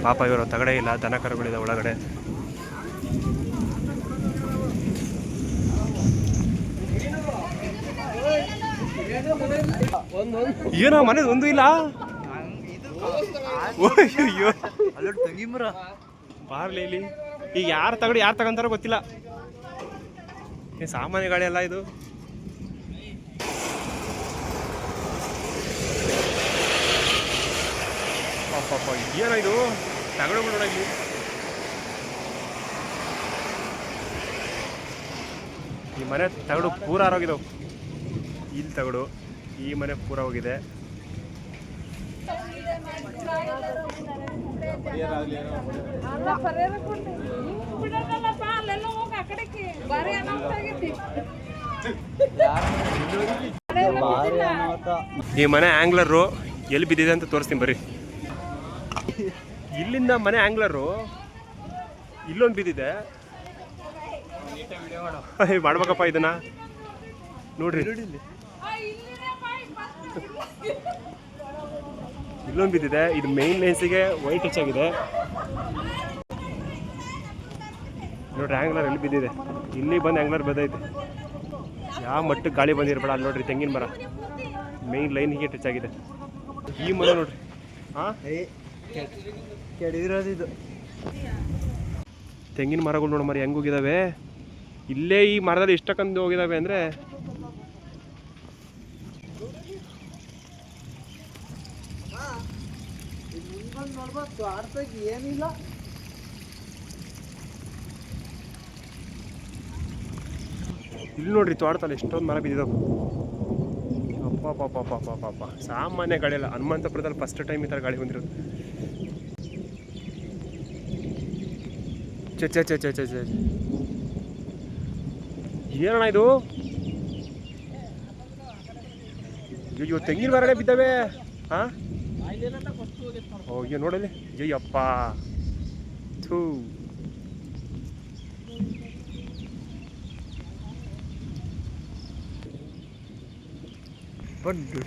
ಪಾಪ ಇವರು ತಗಡೆ ಇಲ್ಲ, ದನ ಕರುಗಳಿದೆ ಒಳಗಡೆ. ಏನೋ ಮನೆ ಒಂದು ಇಲ್ಲ. ಬಾರ್ಲಿ ಇಲ್ಲಿ ಈಗ ಯಾರು ತಗೊಂತಾರೋ ಗೊತ್ತಿಲ್ಲ. ಸಾಮಾನ್ಯ ಗಾಡಿ ಅಲ್ಲ ಇದು. ಪಾಪ ಏನೋ ಇದು ತಗಡುಗಳು ನೋಡಲಿ. ಈ ಮನೆ ತಗಡು ಪೂರ ಆರೋಗಿದವು. ಇಲ್ಲಿ ತಗಡು ಈ ಮನೆ ಪೂರ ಹೋಗಿದೆ. ಈ ಮನೆ ಆಂಗ್ಲರು ಎಲ್ಲಿ ಬಿದ್ದಿದೆ ಅಂತ ತೋರಿಸ್ತೀನಿ ಬರ್ರಿ. ಇಲ್ಲಿಂದ ಮನೆ ಆಂಗ್ಲರು ಇಲ್ಲೊಂದು ಬಿದ್ದಿದೆ. ಮಾಡ್ಬೇಕಪ್ಪ ಇದನ್ನ ನೋಡ್ರಿ. ಇಲ್ಲೊಂದು ಬಿದ್ದಿದೆ. ಇದು ಮೇನ್ ಲೈನ್ಸಿಗೆ ವೈಟ್ ಟಚ್ ಆಗಿದೆ ನೋಡ್ರಿ. ಆಂಗ್ಲರ್ ಎಲ್ಲಿ ಬಿದ್ದಿದೆ, ಇಲ್ಲಿ ಬಂದು ಆಂಗ್ಲರ್ ಬಿದ್ದೈತೆ. ಯಾವ ಮಟ್ಟಕ್ಕೆ ಗಾಳಿ ಬಂದಿರ್ಬೇಡ. ಅಲ್ಲಿ ನೋಡ್ರಿ ತೆಂಗಿನ ಮರ ಮೇನ್ ಲೈನ್ಗೆ ಟಚ್ ಆಗಿದೆ. ಈ ಮರ ನೋಡ್ರಿ. ಕೆಡಿರೋದಿದು ತೆಂಗಿನ ಮರಗಳು ನೋಡಿ ಮರಿ ಹೆಂಗೆ ಹೋಗಿದಾವೆ. ಇಲ್ಲೇ ಈ ಮರದಲ್ಲಿ ಇಷ್ಟಕ್ಕಂದು ಹೋಗಿದಾವೆ ಅಂದರೆ ಏನಿಲ್ಲ. ಇಲ್ಲಿ ನೋಡ್ರಿ ತೋಟದಲ್ಲಿ ಎಷ್ಟೊಂದು ಮರ ಬಿದ್ದಿದ್ದಾವೆ. ಪಾಪ ಸಾಮಾನ್ಯ ಗಾಡಿ ಅಲ್ಲ. ಹನುಮಂತಪುರದಲ್ಲಿ ಫಸ್ಟ್ ಟೈಮ್ ಈ ಥರ ಗಾಡಿ ಬಂದಿರೋದು. ಚೆ ಏನಣ್ಣ ಇದು? ಅಯ್ಯೋ ತೆಂಗಿನ ಮರನೇ ಬಿದ್ದಾವೆ. ಹಾಂ ಅಯ್ಯೋ ನೋಡಲಿ. ಅಯ್ಯಪ್ಪ ಥೂ. ಬಂದು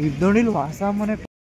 ಇದು ನೋಡಿಲ್ವಾ ಸಾಮಾನ್ಯ